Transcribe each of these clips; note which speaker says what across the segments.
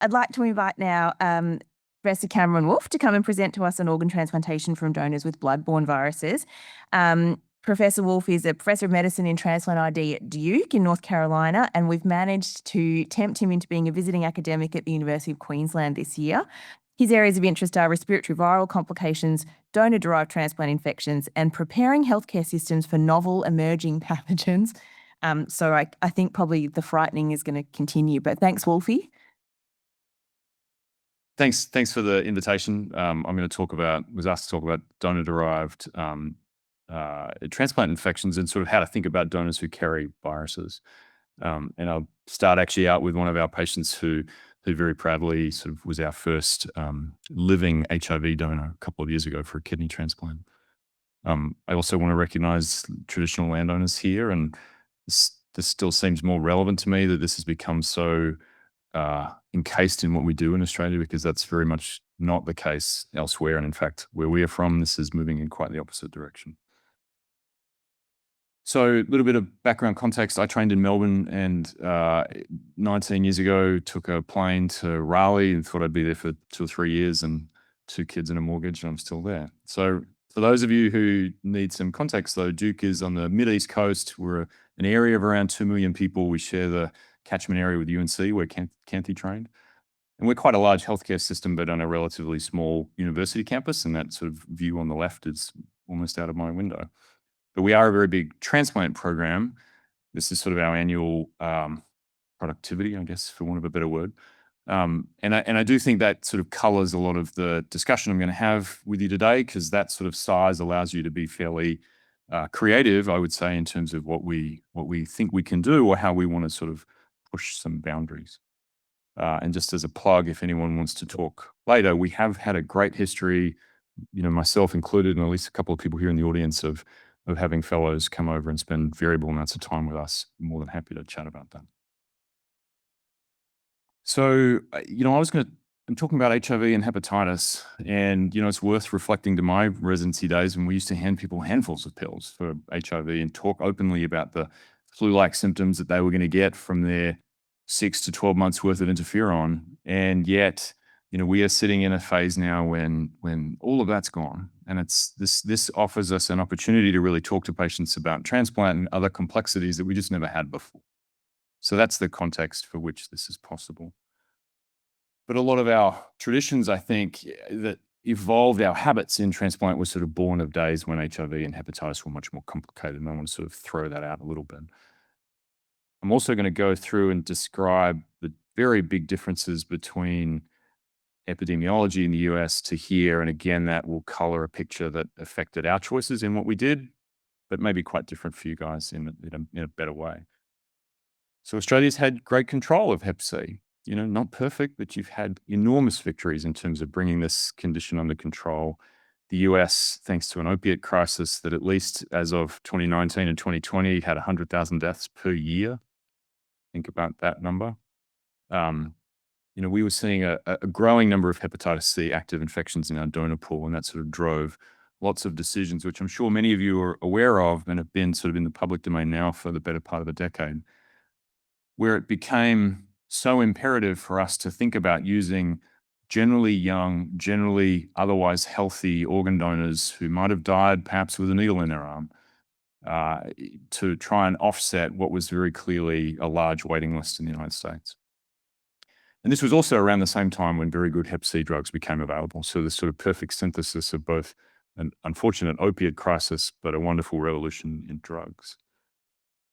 Speaker 1: I'd like to invite now Professor Cameron Wolfe to come and present to us on organ transplantation from donors with blood-borne viruses. Professor Wolfe is a professor of medicine in Transplant ID at Duke in North Carolina, and we've managed to tempt him into being a visiting academic at the University of Queensland this year. His areas of interest are respiratory viral complications, donor-derived transplant infections, and preparing healthcare systems for novel emerging pathogens. So I think probably the frightening is going to continue, but thanks, Wolfe.
Speaker 2: Thanks for the invitation. I'm going to was asked to talk about donor-derived transplant infections and sort of how to think about donors who carry viruses. And I'll start actually out with one of our patients who very proudly sort of was our first living HIV donor a couple of years ago for a kidney transplant. I also want to recognize traditional landowners here, and this still seems more relevant to me that this has become so encased in what we do in Australia, because that's very much not the case elsewhere. And in fact, where we are from, this is moving in quite the opposite direction. So a little bit of background context. I trained in Melbourne and 19 years ago took a plane to Raleigh and thought I'd be there for 2 or 3 years, and 2 kids and a mortgage, and I'm still there. So for those of you who need some context though, Duke is on the mid-east coast. We're an area of around 2 million people. We share the catchment area with UNC, where Canty trained. And we're quite a large healthcare system, but on a relatively small university campus, and that sort of view on the left is almost out of my window. But we are a very big transplant program. This is sort of our annual productivity, I guess, for want of a better word. And I do think that sort of colors a lot of the discussion I'm going to have with you today, because that sort of size allows you to be fairly creative, I would say, in terms of what we think we can do or how we want to sort of push some boundaries. And just as a plug, if anyone wants to talk later, we have had a great history, myself included, and at least a couple of people here in the audience of having fellows come over and spend variable amounts of time with us. I'm more than happy to chat about that. So, I'm talking about HIV and hepatitis, and, it's worth reflecting to my residency days when we used to hand people handfuls of pills for HIV and talk openly about the flu-like symptoms that they were going to get from their 6 to 12 months worth of interferon. And yet, we are sitting in a phase now when all of that's gone. And this offers us an opportunity to really talk to patients about transplant and other complexities that we just never had before. So that's the context for which this is possible. But a lot of our traditions, I think, that evolved our habits in transplant were sort of born of days when HIV and hepatitis were much more complicated. And I want to sort of throw that out a little bit. I'm also going to go through and describe the very big differences between epidemiology in the US to here. And again, that will color a picture that affected our choices in what we did, but maybe quite different for you guys in a better way. So Australia's had great control of Hep C. Not perfect, but you've had enormous victories in terms of bringing this condition under control. The US, thanks to an opiate crisis that at least as of 2019 and 2020 had 100,000 deaths per year. Think about that number. We were seeing a growing number of hepatitis C active infections in our donor pool, and that sort of drove lots of decisions, which I'm sure many of you are aware of and have been sort of in the public domain now for the better part of a decade, where it became so imperative for us to think about using generally young, generally otherwise healthy organ donors who might have died perhaps with a needle in their arm to try and offset what was very clearly a large waiting list in the United States. And this was also around the same time when very good Hep C drugs became available. So this sort of perfect synthesis of both an unfortunate opiate crisis, but a wonderful revolution in drugs.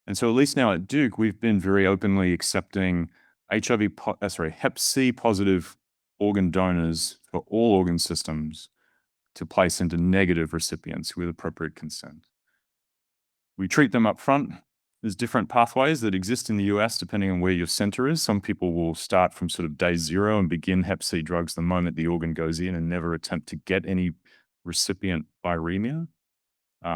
Speaker 2: And so at least now at Duke, we've been very openly accepting Hep C positive organ donors for all organ systems to place into negative recipients with appropriate consent. We treat them up front. There's different pathways that exist in the US depending on where your center is. Some people will start from sort of day 0 and begin Hep C drugs the moment the organ goes in and never attempt to get any recipient viremia.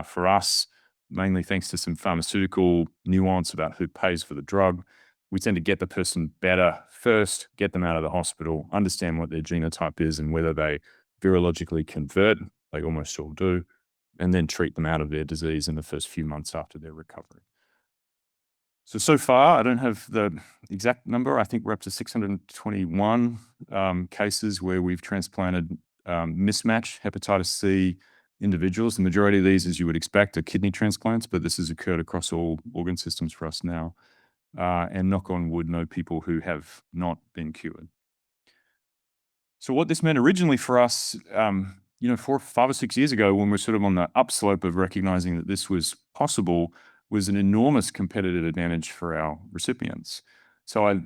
Speaker 2: For us, mainly thanks to some pharmaceutical nuance about who pays for the drug, we tend to get the person better first, get them out of the hospital, understand what their genotype is and whether they virologically convert, they almost all do, and then treat them out of their disease in the first few months after their recovery. So far, I don't have the exact number. I think we're up to 621 cases where we've transplanted mismatch hepatitis C individuals. The majority of these, as you would expect, are kidney transplants, but this has occurred across all organ systems for us now. And knock on wood, no people who have not been cured. So what this meant originally for us, 5 or 6 years ago, when we're sort of on the upslope of recognizing that this was possible, was an enormous competitive advantage for our recipients. So I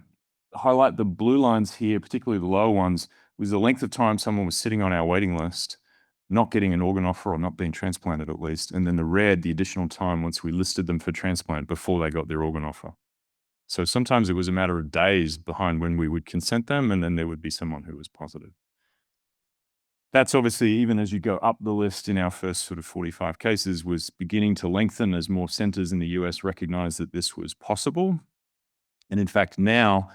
Speaker 2: highlight the blue lines here, particularly the lower ones, was the length of time someone was sitting on our waiting list, not getting an organ offer or not being transplanted at least. And then the red, the additional time once we listed them for transplant before they got their organ offer. So sometimes it was a matter of days behind when we would consent them, and then there would be someone who was positive. That's obviously, even as you go up the list in our first sort of 45 cases, was beginning to lengthen as more centers in the US recognized that this was possible. And in fact, now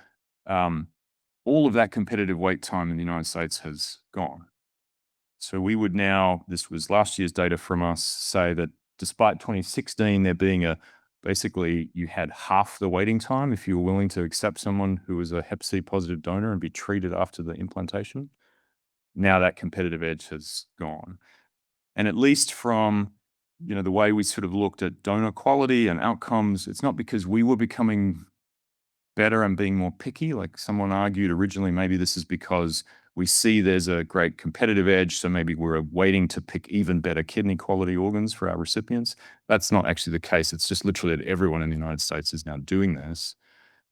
Speaker 2: all of that competitive wait time in the United States has gone. So we would now, this was last year's data from us, say that despite 2016 there being basically you had half the waiting time if you were willing to accept someone who was a Hep C positive donor and be treated after the implantation. Now that competitive edge has gone. And at least from, the way we sort of looked at donor quality and outcomes, it's not because we were becoming better and being more picky. Like someone argued originally, maybe this is because we see there's a great competitive edge, so maybe we're waiting to pick even better kidney quality organs for our recipients. That's not actually the case. It's just literally that everyone in the United States is now doing this,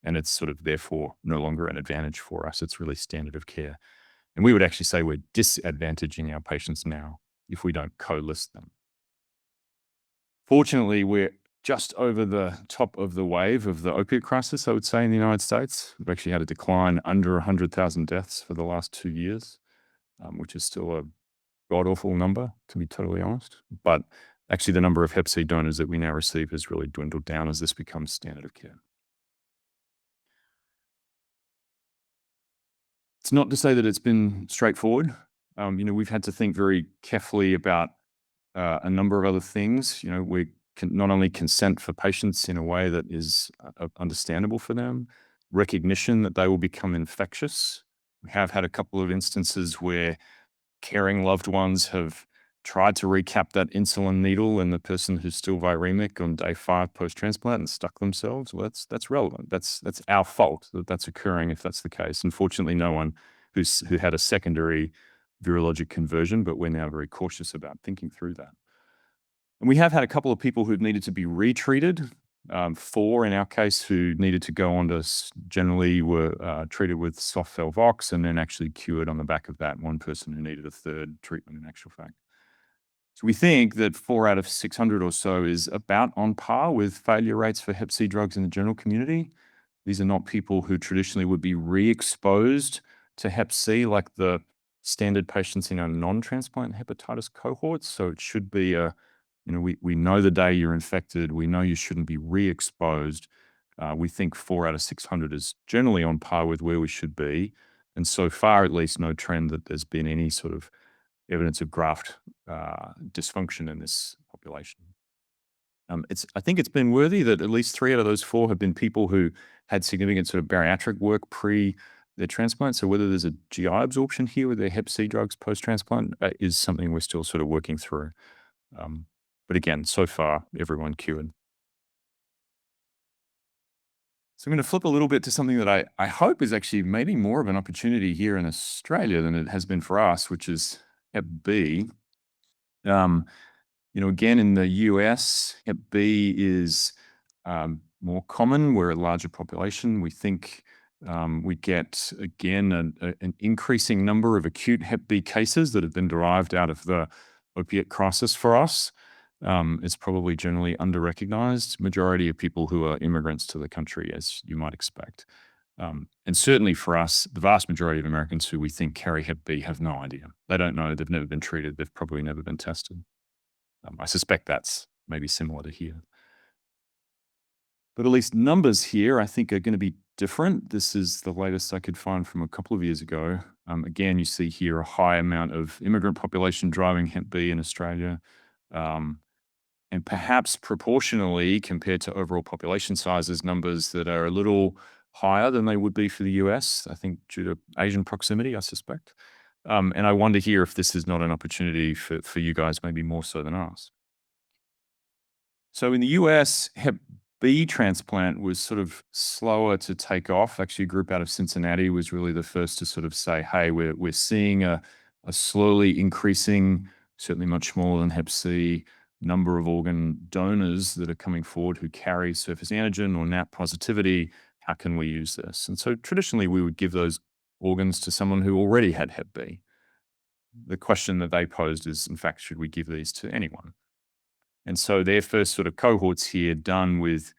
Speaker 2: and it's sort of therefore no longer an advantage for us. It's really standard of care. And we would actually say we're disadvantaging our patients now if we don't co-list them. Fortunately, we're just over the top of the wave of the opiate crisis, I would say, in the United States. We've actually had a decline under 100,000 deaths for the last 2 years, which is still a god-awful number, to be totally honest. But actually, the number of Hep C donors that we now receive has really dwindled down as this becomes standard of care. It's not to say that it's been straightforward. We've had to think very carefully about a number of other things. We can not only consent for patients in a way that is understandable for them, recognition that they will become infectious. We have had a couple of instances where caring loved ones have tried to recap that insulin needle in the person who's still viremic on day 5 post-transplant and stuck themselves. Well, that's relevant. That's our fault that that's occurring if that's the case. Unfortunately, no one who had a secondary virologic conversion, but we're now very cautious about thinking through that. And we have had a couple of people who've needed to be retreated. 4 in our case who needed to go on to generally were treated with soft Velvox and then actually cured on the back of that. One person who needed a third treatment in actual fact. So we think that 4 out of 600 or so is about on par with failure rates for Hep C drugs in the general community. These are not people who traditionally would be re-exposed to Hep C like the standard patients in our non-transplant hepatitis cohorts. So it should be we know the day you're infected. We know you shouldn't be re-exposed. We think 4 out of 600 is generally on par with where we should be. And so far, at least, no trend that there's been any sort of evidence of graft dysfunction in this population. I think it's been worthy that at least 3 out of those 4 have been people who had significant sort of bariatric work pre their transplant. So whether there's a GI absorption here with their Hep C drugs post-transplant is something we're still sort of working through. But again, so far, everyone cured. So I'm going to flip a little bit to something that I hope is actually maybe more of an opportunity here in Australia than it has been for us, which is Hep B. Again, in the US, Hep B is more common. We're a larger population. We think we get, again, an increasing number of acute Hep B cases that have been derived out of the opiate crisis for us. It's probably generally under-recognized. Majority of people who are immigrants to the country, as you might expect. And certainly for us, the vast majority of Americans who we think carry Hep B have no idea. They don't know. They've never been treated. They've probably never been tested. I suspect that's maybe similar to here. But at least numbers here, I think, are going to be different. This is the latest I could find from a couple of years ago. Again, you see here a high amount of immigrant population driving Hep B in Australia. and perhaps proportionally compared to overall population sizes, numbers that are a little higher than they would be for the US, I think due to Asian proximity, I suspect. And I wonder here if this is not an opportunity for you guys, maybe more so than us. So in the US, Hep B transplant was sort of slower to take off. Actually, a group out of Cincinnati was really the first to sort of say, hey, we're seeing a slowly increasing, certainly much smaller than Hep C, number of organ donors that are coming forward who carry surface antigen or NAT positivity. How can we use this? And so traditionally, we would give those organs to someone who already had Hep B. The question that they posed is, in fact, should we give these to anyone? And so their first sort of cohorts here done with,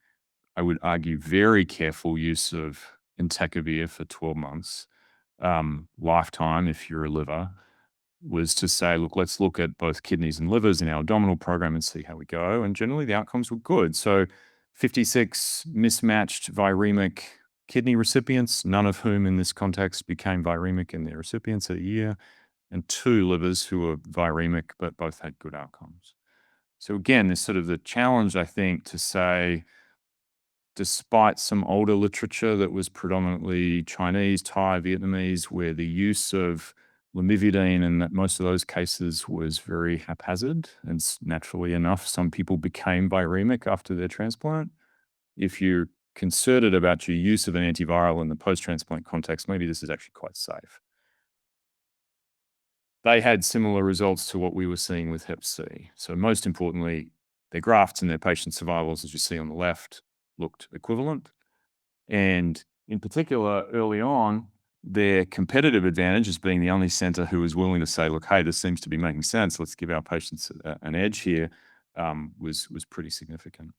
Speaker 2: I would argue, very careful use of entecavir for 12 months, lifetime if you're a liver, was to say, look, let's look at both kidneys and livers in our abdominal program and see how we go. And generally the outcomes were good. So 56 mismatched viremic kidney recipients, none of whom in this context became viremic in their recipients at a year, and 2 livers who were viremic, but both had good outcomes. So again, there's sort of the challenge, I think, to say, despite some older literature that was predominantly Chinese, Thai, Vietnamese, where the use of lamivudine in most of those cases was very haphazard, and naturally enough, some people became viremic after their transplant. If you're concerted about your use of an antiviral in the post-transplant context, maybe this is actually quite safe. They had similar results to what we were seeing with Hep C. So most importantly, their grafts and their patient survivals, as you see on the left, looked equivalent. And in particular, early on, their competitive advantage as being the only center who was willing to say, look, hey, this seems to be making sense. Let's give our patients an edge here, was pretty significant.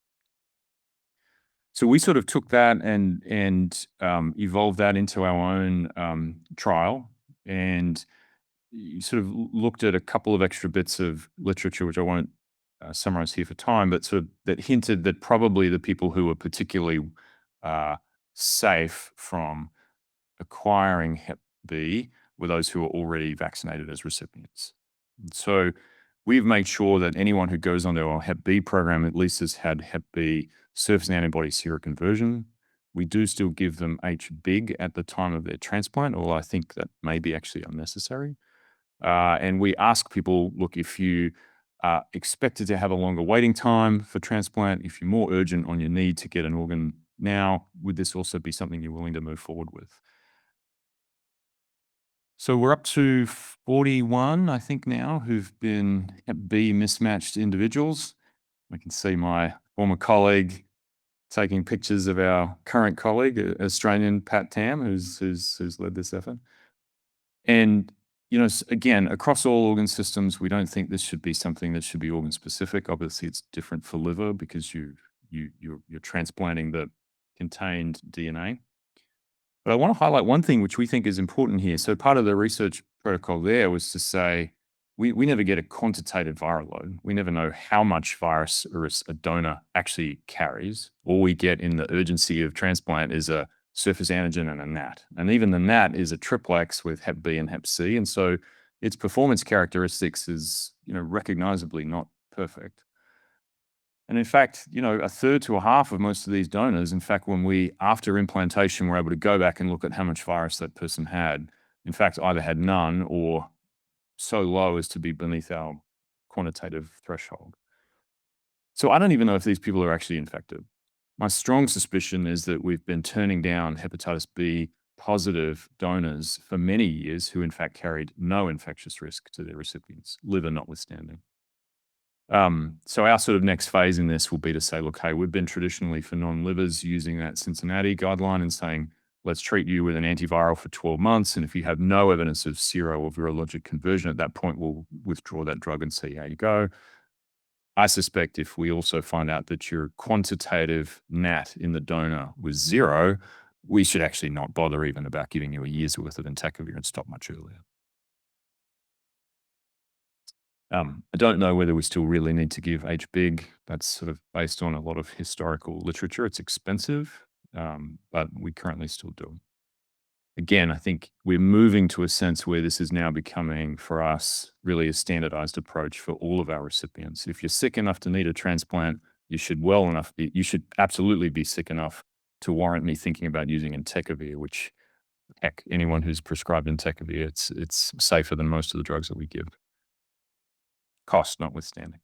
Speaker 2: So we sort of took that and evolved that into our own trial, and you sort of looked at a couple of extra bits of literature, which I won't summarize here for time, but sort of that hinted that probably the people who were particularly safe from acquiring Hep B were those who were already vaccinated as recipients. So we've made sure that anyone who goes onto our Hep B program at least has had Hep B surface antibody seroconversion. We do still give them H big at the time of their transplant, although I think that may be actually unnecessary. And we ask people, look, if you are expected to have a longer waiting time for transplant, if you're more urgent on your need to get an organ now, would this also be something you're willing to move forward with? So we're up to 41, I think now, who've been Hep B mismatched individuals. I can see my former colleague taking pictures of our current colleague, Australian Pat Tam, who's led this effort. And again, across all organ systems, we don't think this should be something that should be organ specific. Obviously, it's different for liver because you're transplanting the contained DNA. But I want to highlight one thing which we think is important here. So part of the research protocol there was to say we never get a quantitative viral load. We never know how much virus a donor actually carries. All we get in the urgency of transplant is a surface antigen and a NAT. And even the NAT is a triplex with Hep B and Hep C. And so its performance characteristics is, recognizably not perfect. And in fact, a third to a half of most of these donors, in fact, when we, after implantation, were able to go back and look at how much virus that person had, in fact, either had none or so low as to be beneath our quantitative threshold. So I don't even know if these people are actually infected. My strong suspicion is that we've been turning down hepatitis B positive donors for many years who in fact carried no infectious risk to their recipients, liver notwithstanding. So our sort of next phase in this will be to say, look, hey, we've been traditionally for non-livers using that Cincinnati guideline and saying, let's treat you with an antiviral for 12 months. And if you have no evidence of sero or virologic conversion at that point, we'll withdraw that drug and see how you go. I suspect if we also find out that your quantitative NAT in the donor was 0, we should actually not bother even about giving you a year's worth of entecavir and stop much earlier. I don't know whether we still really need to give H big. That's sort of based on a lot of historical literature. It's expensive, but we currently still do. again, I think we're moving to a sense where this is now becoming, for us, really a standardized approach for all of our recipients. If you're sick enough to need a transplant, you should absolutely be sick enough to warrant me thinking about using entecavir, which, heck, anyone who's prescribed entecavir, it's safer than most of the drugs that we give, cost notwithstanding.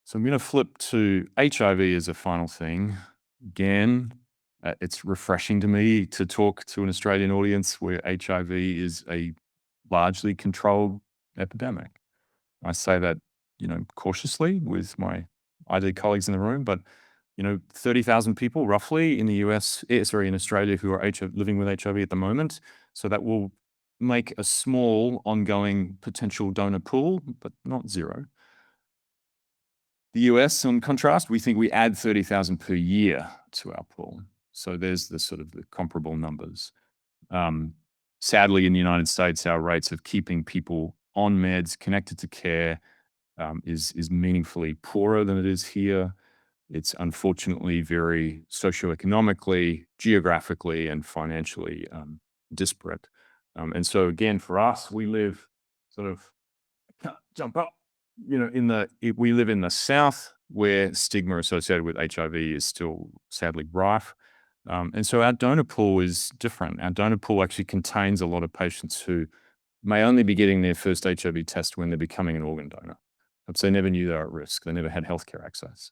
Speaker 2: So I'm going to flip to HIV as a final thing. Again, it's refreshing to me to talk to an Australian audience where HIV is a largely controlled epidemic. I say that, cautiously with my ID colleagues in the room, but 30,000 people roughly in the US, in Australia who are living with HIV at the moment. So that will make a small ongoing potential donor pool, but not zero. The US, in contrast, we think we add 30,000 per year to our pool. So there's the sort of the comparable numbers. Sadly, in the United States, our rates of keeping people on meds, connected to care, is meaningfully poorer than it is here. It's unfortunately very socioeconomically, geographically, and financially disparate. And so again, for us, we live sort of jump up. We live in the South where stigma associated with HIV is still sadly rife. And so our donor pool is different. Our donor pool actually contains a lot of patients who may only be getting their first HIV test when they're becoming an organ donor. Perhaps they never knew they were at risk. They never had healthcare access.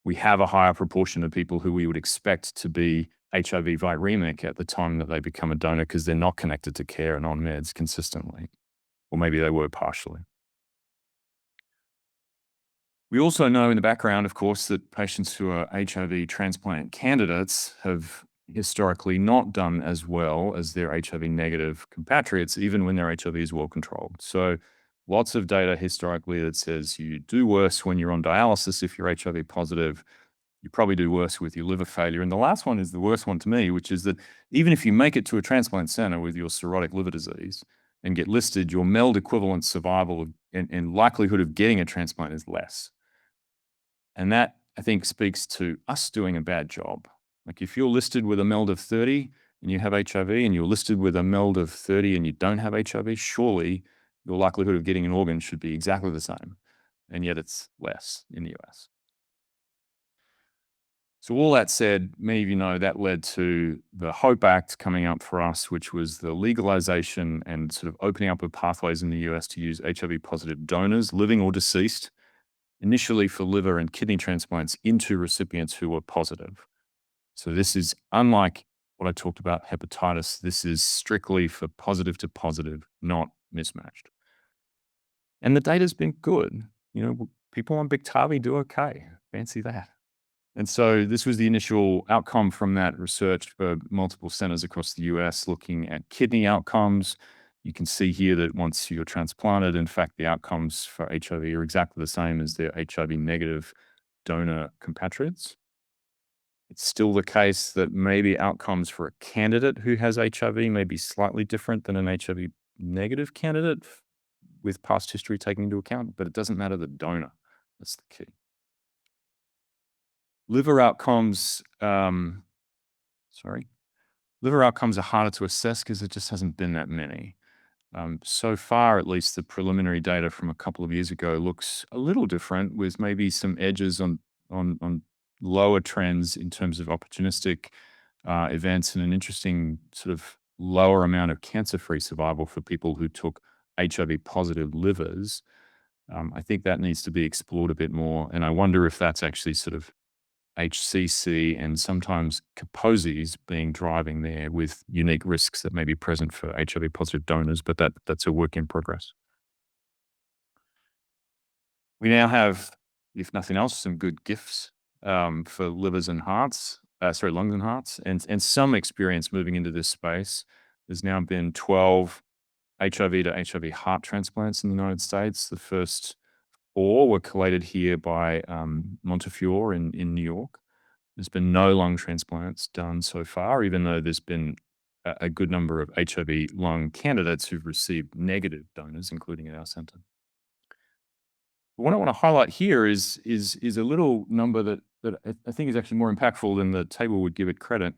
Speaker 2: We have a higher proportion of people who we would expect to be HIV viremic at the time that they become a donor because they're not connected to care and on meds consistently. Or maybe they were partially. We also know in the background, of course, that patients who are HIV transplant candidates have historically not done as well as their HIV negative compatriots, even when their HIV is well controlled. So lots of data historically that says you do worse when you're on dialysis if you're HIV positive. You probably do worse with your liver failure. And the last one is the worst one to me, which is that even if you make it to a transplant center with your cirrhotic liver disease and get listed, your MELD equivalent survival and likelihood of getting a transplant is less. And that, I think, speaks to us doing a bad job. Like if you're listed with a MELD of 30 and you have HIV, and you're listed with a MELD of 30 and you don't have HIV, surely your likelihood of getting an organ should be exactly the same. And yet it's less in the US. So all that said, many of you know that led to the HOPE Act coming up for us, which was the legalization and sort of opening up of pathways in the US to use HIV positive donors, living or deceased, initially for liver and kidney transplants into recipients who were positive. So this is unlike what I talked about hepatitis. This is strictly for positive to positive, not mismatched. And the data's been good. People on Biktarvy do okay. Fancy that. And so this was the initial outcome from that research for multiple centers across the US looking at kidney outcomes. You can see here that once you're transplanted, in fact, the outcomes for HIV are exactly the same as their HIV negative donor compatriots. It's still the case that maybe outcomes for a candidate who has HIV may be slightly different than an HIV negative candidate with past history taken into account, but it doesn't matter the donor. That's the key. Liver outcomes, liver outcomes are harder to assess because there just hasn't been that many. So far, at least, the preliminary data from a couple of years ago looks a little different, with maybe some edges on lower trends in terms of opportunistic events and an interesting sort of lower amount of cancer-free survival for people who took HIV-positive livers. I think that needs to be explored a bit more, and I wonder if that's actually sort of HCC and sometimes Kaposi's being driving there with unique risks that may be present for HIV positive donors, but that's a work in progress. We now have, if nothing else, some good gifts for livers and hearts, lungs and hearts, and some experience moving into this space. There's now been 12 HIV to HIV heart transplants in the United States. The first 4 were collated here by Montefiore in New York. There's been no lung transplants done so far, even though there's been a good number of HIV lung candidates who've received negative donors, including at our center. What I want to highlight here is a little number that I think is actually more impactful than the table would give it credit.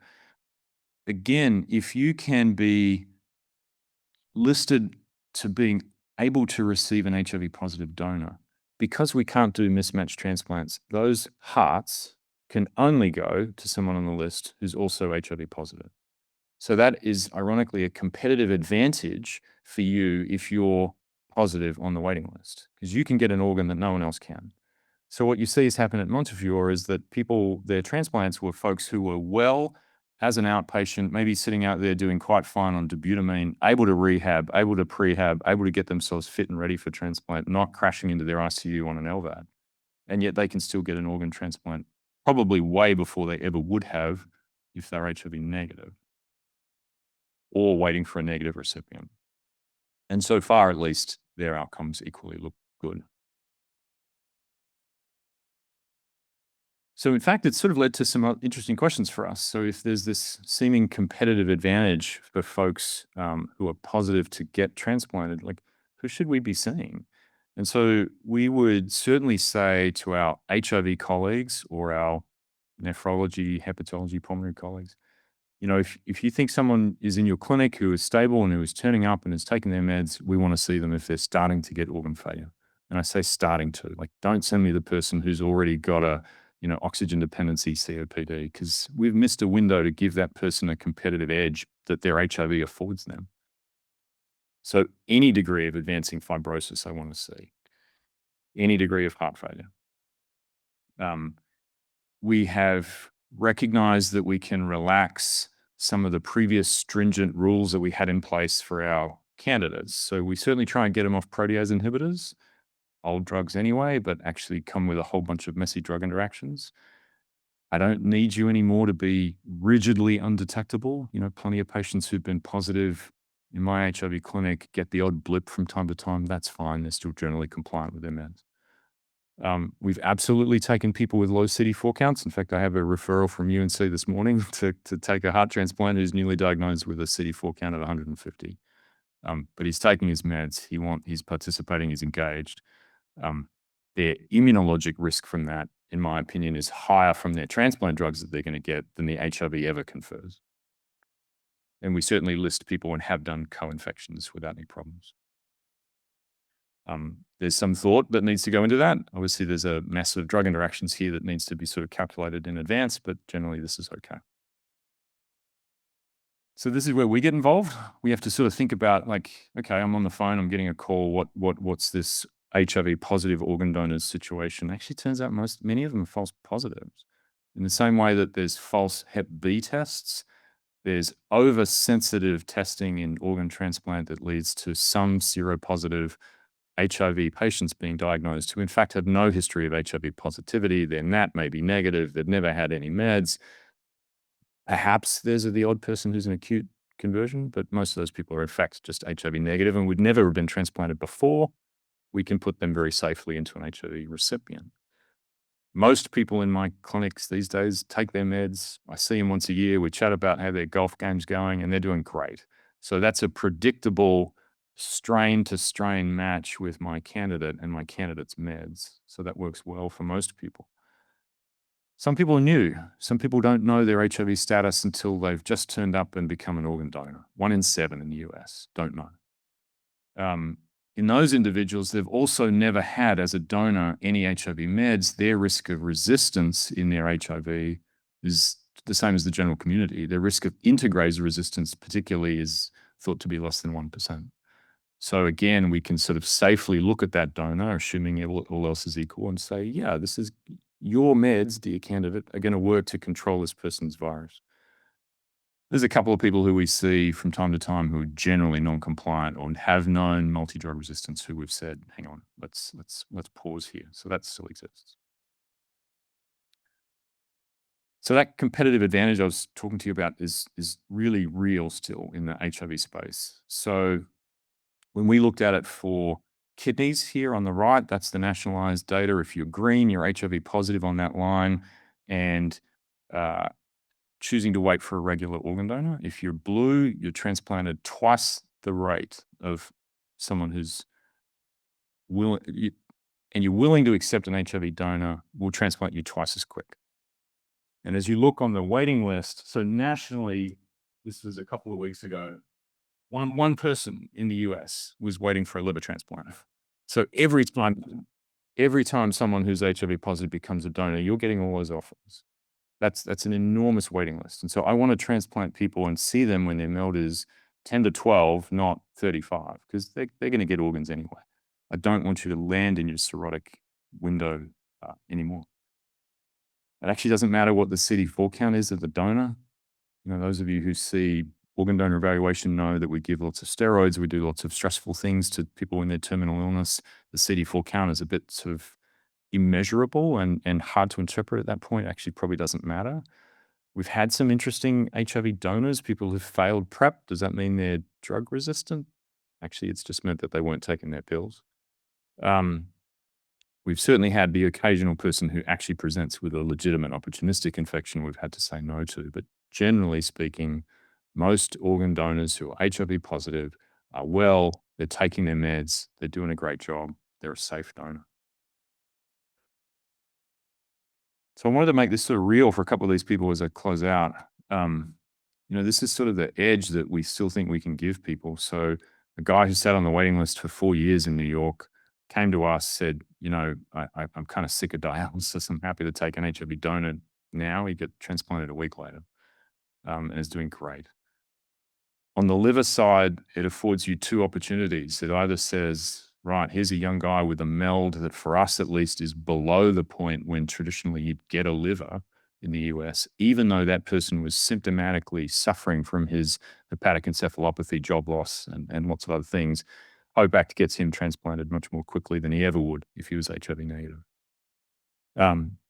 Speaker 2: again, if you can be listed to being able to receive an HIV positive donor, because we can't do mismatched transplants, those hearts can only go to someone on the list who's also HIV positive. So that is ironically a competitive advantage for you if you're positive on the waiting list, because you can get an organ that no one else can. So what you see has happened at Montefiore is that people, their transplants were folks who were well as an outpatient, maybe sitting out there doing quite fine on dobutamine, able to rehab, able to prehab, able to get themselves fit and ready for transplant, not crashing into their ICU on an LVAD. And yet they can still get an organ transplant, probably way before they ever would have if they're HIV negative or waiting for a negative recipient. And so far, at least, their outcomes equally look good. So in fact, it's sort of led to some interesting questions for us. So if there's this seeming competitive advantage for folks who are positive to get transplanted, like who should we be seeing? And so we would certainly say to our HIV colleagues or our nephrology, hepatology, pulmonary colleagues, you know, if you think someone is in your clinic who is stable and who is turning up and is taking their meds, we want to see them if they're starting to get organ failure. And I say starting to, like, don't send me the person who's already got a, you know, oxygen dependency COPD, because we've missed a window to give that person a competitive edge that their HIV affords them. So any degree of advancing fibrosis, I want to see. Any degree of heart failure. We have recognized that we can relax some of the previous stringent rules that we had in place for our candidates. So we certainly try and get them off protease inhibitors, old drugs anyway, but actually come with a whole bunch of messy drug interactions. I don't need you anymore to be rigidly undetectable. You know, plenty of patients who've been positive in my HIV clinic get the odd blip from time to time. That's fine. They're still generally compliant with their meds. We've absolutely taken people with low CD4 counts. In fact, I have a referral from UNC this morning to take a heart transplant who's newly diagnosed with a CD4 count of 150. But he's taking his meds. He's participating. He's engaged. Their immunologic risk from that, in my opinion, is higher from their transplant drugs that they're going to get than the HIV ever confers. And we certainly list people and have done co-infections without any problems. There's some thought that needs to go into that. Obviously, there's a massive drug interactions here that needs to be sort of calculated in advance, but generally this is okay. So this is where we get involved. We have to sort of think about, like, okay, I'm on the phone, I'm getting a call. What's this HIV positive organ donors situation? Actually, turns out many of them are false positives. In the same way that there's false Hep B tests, there's oversensitive testing in organ transplant that leads to some seropositive HIV patients being diagnosed who in fact have no history of HIV positivity. Their NAT may be negative. They've never had any meds. Perhaps there's the odd person who's an acute conversion, but most of those people are in fact just HIV negative and would never have been transplanted before. We can put them very safely into an HIV recipient. Most people in my clinics these days take their meds. I see them once a year. We chat about how their golf game's going and they're doing great. So that's a predictable strain to strain match with my candidate and my candidate's meds. So that works well for most people. Some people are new. Some people don't know their HIV status until they've just turned up and become an organ donor. 1 in 7 in the US don't know. In those individuals, they've also never had as a donor any HIV meds. Their risk of resistance in their HIV is the same as the general community. Their risk of integrase resistance particularly is thought to be less than 1%. So again, we can sort of safely look at that donor, assuming all else is equal, and say, yeah, this is your meds, dear candidate, are going to work to control this person's virus. There's a couple of people who we see from time to time who are generally non-compliant or have known multi-drug resistance who we've said, hang on, let's pause here. So that still exists. So that competitive advantage I was talking to you about is really real still in the HIV space. So when we looked at it for kidneys here on the right, that's the nationalized data. If you're green, you're HIV positive on that line, and choosing to wait for a regular organ donor. If you're blue, you're transplanted twice the rate of someone who's willing, and you're willing to accept an HIV donor, will transplant you twice as quick. And as you look on the waiting list, so nationally, this was a couple of weeks ago, one person in the US was waiting for a liver transplant. So every time someone who's HIV positive becomes a donor, you're getting all those offers. That's an enormous waiting list. And so I want to transplant people and see them when their MELD is 10 to 12, not 35, because they're going to get organs anyway. I don't want you to land in your cirrhotic window anymore. It actually doesn't matter what the CD4 count is of the donor. You know, those of you who see organ donor evaluation know that we give lots of steroids, we do lots of stressful things to people in their terminal illness. The CD4 count is a bit sort of immeasurable and hard to interpret at that point. Actually probably doesn't matter. We've had some interesting HIV donors, people who've failed PrEP. Does that mean they're drug resistant? Actually, it's just meant that they weren't taking their pills. We've certainly had the occasional person who actually presents with a legitimate opportunistic infection we've had to say no to. But generally speaking, most organ donors who are HIV positive are well, they're taking their meds, they're doing a great job, they're a safe donor. So I wanted to make this sort of real for a couple of these people as I close out. This is sort of the edge that we still think we can give people. So a guy who sat on the waiting list for 4 years in New York came to us, said, I'm kind of sick of dialysis. I'm happy to take an HIV donor now. He got transplanted a week later and is doing great. On the liver side, it affords you two opportunities. It either says, right, here's a young guy with a MELD that for us at least is below the point when traditionally you'd get a liver in the US, even though that person was symptomatically suffering from his hepatic encephalopathy, job loss, and lots of other things. HOPE gets him transplanted much more quickly than he ever would if he was HIV negative.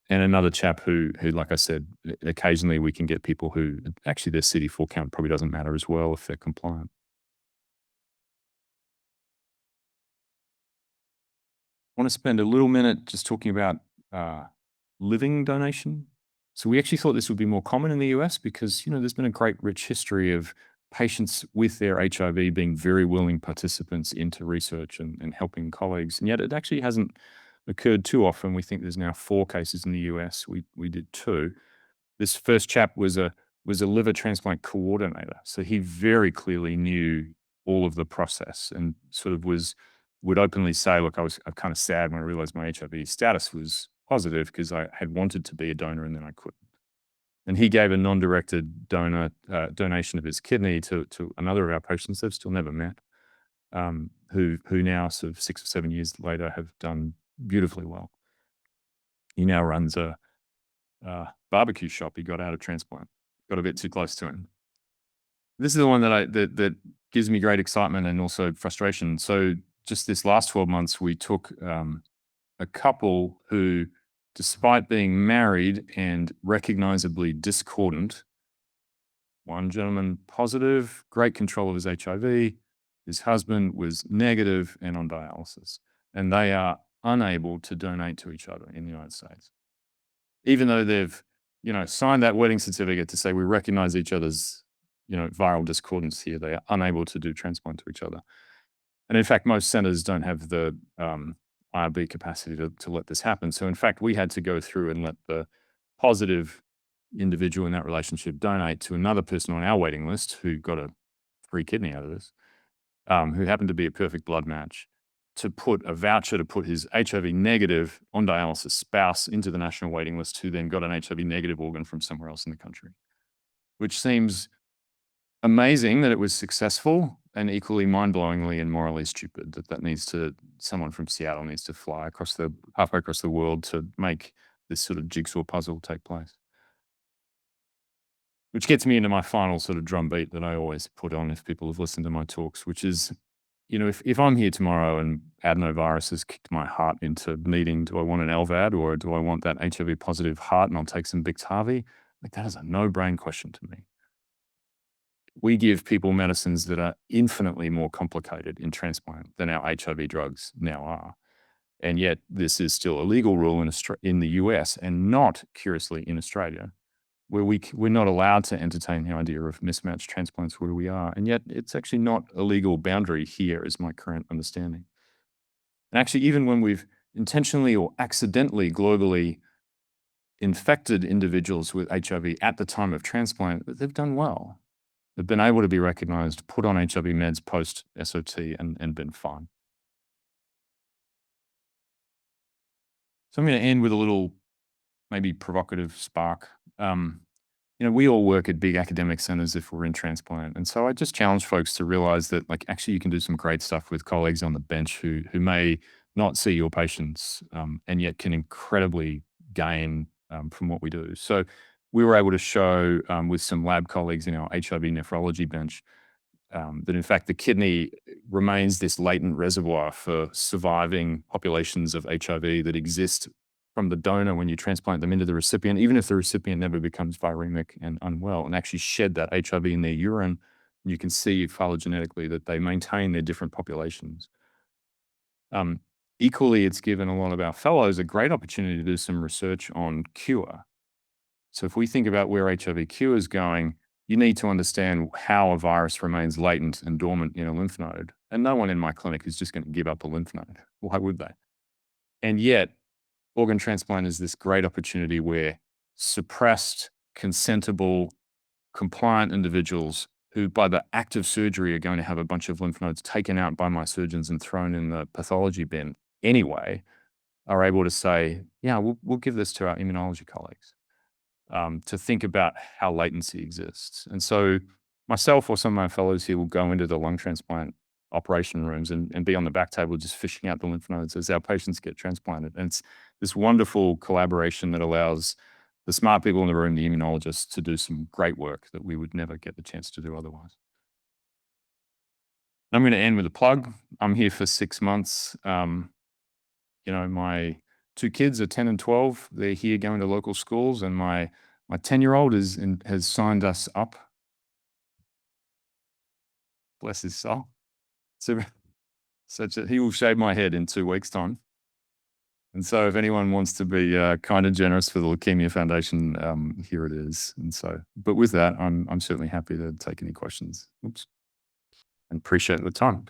Speaker 2: And another chap who, like I said, occasionally we can get people who actually their CD4 count probably doesn't matter as well if they're compliant. I want to spend a little minute just talking about living donation. So we actually thought this would be more common in the US because, there's been a great rich history of patients with their HIV being very willing participants into research and helping colleagues. And yet it actually hasn't occurred too often. We think there's now 4 cases in the US. We did 2. This first chap was a liver transplant coordinator. So he very clearly knew all of the process and sort of would openly say, look, I'm kind of sad when I realized my HIV status was positive because I had wanted to be a donor and then I couldn't. And he gave a non-directed donation of his kidney to another of our patients they've still never met, who now sort of 6 or 7 years later have done beautifully well. He now runs a barbecue shop. He got out of transplant, got a bit too close to him. This is the one that gives me great excitement and also frustration. So just this last 12 months, we took a couple who, despite being married and recognizably discordant, one gentleman positive, great control of his HIV, his husband was negative and on dialysis, and they are unable to donate to each other in the United States. Even though they've, signed that wedding certificate to say we recognize each other's, viral discordance here, they are unable to do transplant to each other. And in fact, most centers don't have the IRB capacity to let this happen. So in fact, we had to go through and let the positive individual in that relationship donate to another person on our waiting list who got a free kidney out of this, who happened to be a perfect blood match, to put a voucher to put his HIV negative on dialysis spouse into the national waiting list, who then got an HIV negative organ from somewhere else in the country, which seems amazing that it was successful and equally mind-blowingly and morally stupid that someone from Seattle needs to fly halfway across the world to make this sort of jigsaw puzzle take place. Which gets me into my final sort of drumbeat that I always put on if people have listened to my talks, which is, if I'm here tomorrow and adenovirus has kicked my heart into meeting, do I want an LVAD or do I want that HIV positive heart and I'll take some Biktarvy? Like, that is a no-brain question to me. We give people medicines that are infinitely more complicated in transplant than our HIV drugs now are. And yet this is still a legal rule in the US and not, curiously, in Australia, where we're not allowed to entertain the idea of mismatched transplants where we are. And yet it's actually not a legal boundary here, is my current understanding. And actually, even when we've intentionally or accidentally globally infected individuals with HIV at the time of transplant, they've done well. have been able to be recognized, put on HIV meds post SOT and been fine. So I'm going to end with a little maybe provocative spark. We all work at big academic centers if we're in transplant. And so I just challenge folks to realize that actually you can do some great stuff with colleagues on the bench who may not see your patients and yet can incredibly gain from what we do. So we were able to show with some lab colleagues in our HIV nephrology bench that in fact the kidney remains this latent reservoir for surviving populations of HIV that exist from the donor when you transplant them into the recipient, even if the recipient never becomes viremic and unwell, and actually shed that HIV in their urine. You can see phylogenetically that they maintain their different populations. Equally, it's given a lot of our fellows a great opportunity to do some research on cure. So if we think about where HIV cure is going, you need to understand how a virus remains latent and dormant in a lymph node. And no one in my clinic is just going to give up a lymph node. Why would they? And yet, organ transplant is this great opportunity where suppressed, consentable, compliant individuals who by the act of surgery are going to have a bunch of lymph nodes taken out by my surgeons and thrown in the pathology bin anyway, are able to say, yeah, we'll give this to our immunology colleagues to think about how latency exists. And so myself or some of my fellows here will go into the lung transplant operation rooms and be on the back table just fishing out the lymph nodes as our patients get transplanted. And it's this wonderful collaboration that allows the smart people in the room, the immunologists, to do some great work that we would never get the chance to do otherwise. I'm going to end with a plug. I'm here for 6 months. My 2 kids are 10 and 12. They're here going to local schools, and my 10-year-old has signed us up. Bless his soul. Such that he will shave my head in 2 weeks' time. And so if anyone wants to be kind and generous for the Leukemia Foundation, here it is. And so, but with that, I'm certainly happy to take any questions. Oops. And appreciate the time.